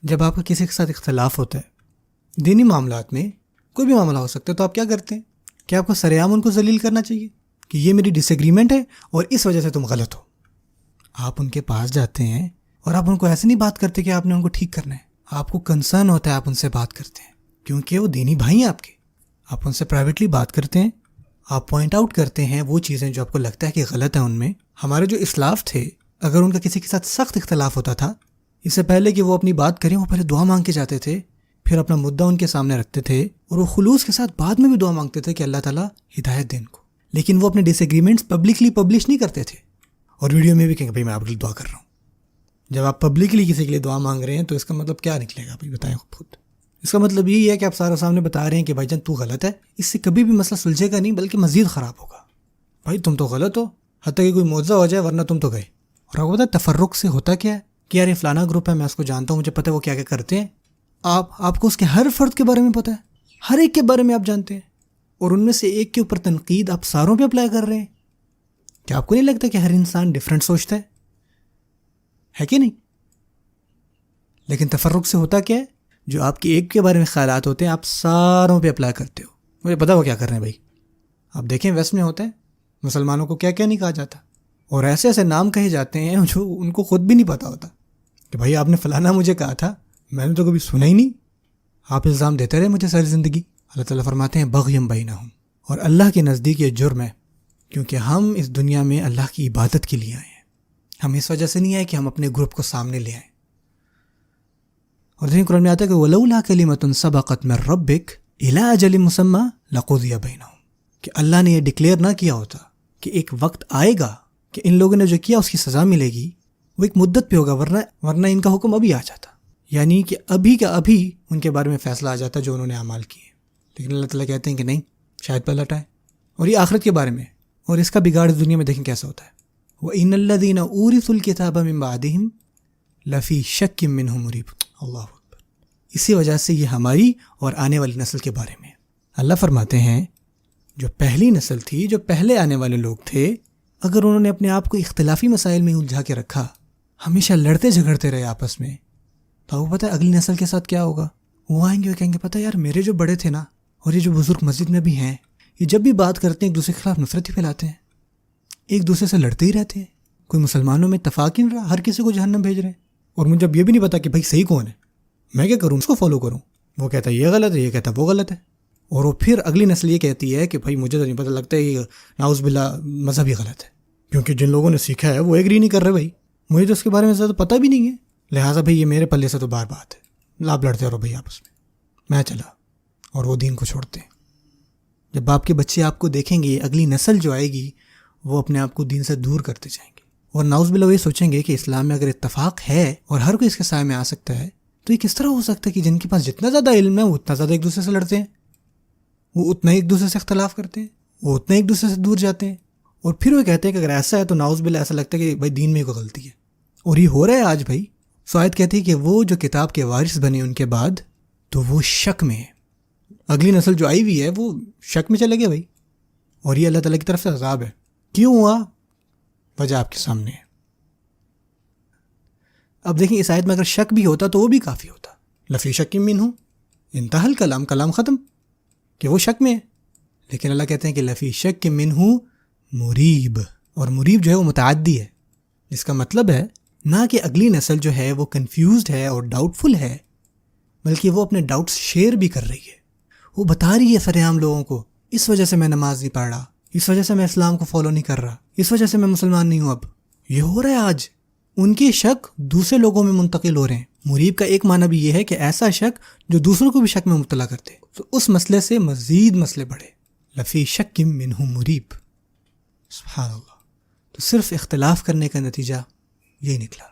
جب آپ کا کسی کے ساتھ اختلاف ہوتا ہے دینی معاملات میں، کوئی بھی معاملہ ہو سکتا ہے، تو آپ کیا کرتے ہیں؟ کیا آپ کو سر عام ان کو ذلیل کرنا چاہیے کہ یہ میری ڈس ایگریمنٹ ہے اور اس وجہ سے تم غلط ہو؟ آپ ان کے پاس جاتے ہیں اور آپ ان کو ایسے نہیں بات کرتے کہ آپ نے ان کو ٹھیک کرنا ہے. آپ کو کنسرن ہوتا ہے، آپ ان سے بات کرتے ہیں کیونکہ وہ دینی بھائی ہیں آپ کے. آپ ان سے پرائیویٹلی بات کرتے ہیں، آپ پوائنٹ آؤٹ کرتے ہیں وہ چیزیں جو آپ کو لگتا ہے کہ غلط ہیں ان میں. ہمارے جو اسلاف تھے، اگر ان کا کسی کے ساتھ سخت اختلاف ہوتا تھا، اس سے پہلے کہ وہ اپنی بات کریں وہ پہلے دعا مانگ کے جاتے تھے، پھر اپنا مدعا ان کے سامنے رکھتے تھے اور وہ خلوص کے ساتھ بعد میں بھی دعا مانگتے تھے کہ اللہ تعالیٰ ہدایت دے ان کو. لیکن وہ اپنے ڈس ایگریمنٹس پبلکلی پبلش نہیں کرتے تھے اور ویڈیو میں بھی کہیں کہ بھائی میں آپ کے لیے دعا کر رہا ہوں. جب آپ پبلکلی کسی کے لیے دعا مانگ رہے ہیں تو اس کا مطلب کیا نکلے گا؟ بھائی بتائیں خود. اس کا مطلب یہی ہے کہ آپ سارے سامنے بتا رہے ہیں کہ بھائی جان تو غلط ہے. اس سے کبھی بھی مسئلہ سلجھے گا نہیں بلکہ مزید خراب ہوگا. بھائی تم تو غلط ہو، حتیٰ کہ کوئی معجزہ ہو جائے، ورنہ تم تو گئے. اور آپ کو پتہ ہے تفرق سے ہوتا کیا ہے کہ یار یہ فلانا گروپ ہے، میں اس کو جانتا ہوں، مجھے پتہ ہے وہ کیا کیا کرتے ہیں. آپ کو اس کے ہر فرد کے بارے میں پتہ ہے، ہر ایک کے بارے میں آپ جانتے ہیں، اور ان میں سے ایک کے اوپر تنقید آپ ساروں پہ اپلائی کر رہے ہیں. کیا آپ کو نہیں لگتا کہ ہر انسان ڈفرینٹ سوچتا ہے کہ نہیں؟ لیکن تفرق سے ہوتا کیا ہے؟ جو آپ کے ایک کے بارے میں خیالات ہوتے ہیں آپ ساروں پہ اپلائی کرتے ہو. مجھے پتا وہ کیا کر رہے ہیں. بھائی آپ دیکھیں ویسٹ میں ہوتا ہے مسلمانوں کو کیا کیا نہیں کہا جاتا، اور ایسے ایسے نام کہے جاتے ہیں جو ان کو خود بھی نہیں پتا ہوتا کہ بھائی آپ نے فلانا مجھے کہا تھا، میں نے تو کبھی سنا ہی نہیں. آپ الزام دیتے رہے مجھے ساری زندگی. اللہ تعالیٰ فرماتے ہیں بغیم بینہم، اور اللہ کے نزدیک یہ جرم ہے کیونکہ ہم اس دنیا میں اللہ کی عبادت کے لیے آئے ہیں. ہم اس وجہ سے نہیں آئے کہ ہم اپنے گروپ کو سامنے لے آئیں. اور دیکھیں قرآن میں آتا ہے کہ وَلَوْلَا كَلِمَةٌ سَبَقَتْ مِنْ رَبِّكَ إِلَىٰ أَجَلٍ مُّسَمًّى لَقُضِيَ بَيْنَهُمْ، کہ اللہ نے یہ ڈکلیئر نہ کیا ہوتا کہ ایک وقت آئے گا کہ ان لوگوں نے جو کیا اس کی سزا ملے گی، وہ ایک مدت پہ ہوگا، ورنہ ان کا حکم ابھی آ جاتا. یعنی کہ ابھی کا ابھی ان کے بارے میں فیصلہ آ جاتا جو انہوں نے اعمال کیے. لیکن اللہ تعالیٰ کہتے ہیں کہ نہیں، شاید پلٹ آئے. اور یہ آخرت کے بارے میں، اور اس کا بگاڑ اس دنیا میں دیکھیں کیسا ہوتا ہے. وَإِنَّ الَّذِينَ أُورِثُوا الْكِتَابَ مِن بَعْدِهِمْ لَفِي شَكٍّ مِّنْهُ مُرِيبٍ. اللہ اکبر. اسی وجہ سے یہ ہماری اور آنے والی نسل کے بارے میں اللہ فرماتے ہیں جو پہلی نسل تھی، جو پہلے آنے والے لوگ تھے، اگر انہوں نے اپنے آپ کو اختلافی مسائل میں الجھا کے رکھا، ہمیشہ لڑتے جھگڑتے رہے آپس میں، تو وہ پتہ ہے اگلی نسل کے ساتھ کیا ہوگا؟ وہ آئیں گے اور کہیں گے پتہ یار میرے جو بڑے تھے نا، اور یہ جو بزرگ مسجد میں بھی ہیں، یہ جب بھی بات کرتے ہیں ایک دوسرے کے خلاف نفرت ہی پھیلاتے ہیں، ایک دوسرے سے لڑتے ہی رہتے ہیں. کوئی مسلمانوں میں اتفاق ہی نہیں رہا، ہر کسی کو جہنم بھیج رہے ہیں. اور مجھے اب یہ بھی نہیں پتا کہ بھائی صحیح کون ہے، میں کیا کروں، اس کو فالو کروں. وہ کہتا ہے یہ غلط ہے، یہ کہتا ہے وہ غلط ہے. اور وہ پھر اگلی نسل یہ کہتی ہے کہ بھائی مجھے تو نہیں پتہ، لگتا ہے یہ نعوذ باللہ مذہب ہی غلط ہے، کیونکہ جن لوگوں نے سیکھا ہے وہ ایگری نہیں کر رہے. بھائی مجھے تو اس کے بارے میں زیادہ پتہ بھی نہیں ہے، لہٰذا بھائی یہ میرے پلے سے تو بار بات ہے، آپ لڑتے رہو بھائی آپس میں چلا. اور وہ دین کو چھوڑتے ہیں. جب آپ کے بچے آپ کو دیکھیں گے، اگلی نسل جو آئے گی وہ اپنے آپ کو دین سے دور کرتے جائیں گے، اور نعوذ باللہ یہ سوچیں گے کہ اسلام میں اگر اتفاق ہے اور ہر کوئی اس کے سائے میں آ سکتا ہے تو یہ کس طرح ہو سکتا ہے کہ جن کے پاس جتنا زیادہ علم ہے وہ اتنا زیادہ ایک دوسرے سے لڑتے ہیں، وہ اتنا ایک دوسرے سے اختلاف کرتے ہیں، وہ اتنا ایک دوسرے سے دور جاتے ہیں. اور پھر وہ کہتے ہیں کہ اگر ایسا ہے تو نعوذ باللہ ایسا لگتا ہے کہ بھائی دین میں کوئی غلطی ہے. اور یہ ہو رہا ہے آج. بھائی آیت کہتی ہے کہ وہ جو کتاب کے وارث بنے ان کے بعد تو وہ شک میں ہے. اگلی نسل جو آئی ہوئی ہے وہ شک میں چلے گئے بھائی. اور یہ اللہ تعالیٰ کی طرف سے عذاب ہے. کیوں ہوا؟ وجہ آپ کے سامنے ہے. اب دیکھیں اس آیت میں اگر شک بھی ہوتا تو وہ بھی کافی ہوتا. لفی شک منہ، انتہا الکلام، کلام ختم کہ وہ شک میں ہے. لیکن اللہ کہتے ہیں کہ لفی شک منہ مریب، اور مریب جو ہے وہ متعدی ہے، جس کا مطلب ہے نہ کہ اگلی نسل جو ہے وہ کنفیوزڈ ہے اور ڈاؤٹ فل ہے، بلکہ وہ اپنے ڈاؤٹس شیئر بھی کر رہی ہے. وہ بتا رہی ہے سرعام لوگوں کو اس وجہ سے میں نماز نہیں پڑھ رہا، اس وجہ سے میں اسلام کو فالو نہیں کر رہا، اس وجہ سے میں مسلمان نہیں ہوں. اب یہ ہو رہا ہے آج. ان کے شک دوسرے لوگوں میں منتقل ہو رہے ہیں. مریب کا ایک معنی بھی یہ ہے کہ ایسا شک جو دوسروں کو بھی شک میں مبتلا کرتے، تو اس مسئلے سے مزید مسئلے بڑھے. لفی شک منہ مریب. سبحان اللہ. تو صرف اختلاف کرنے کا نتیجہ یہی نکلا.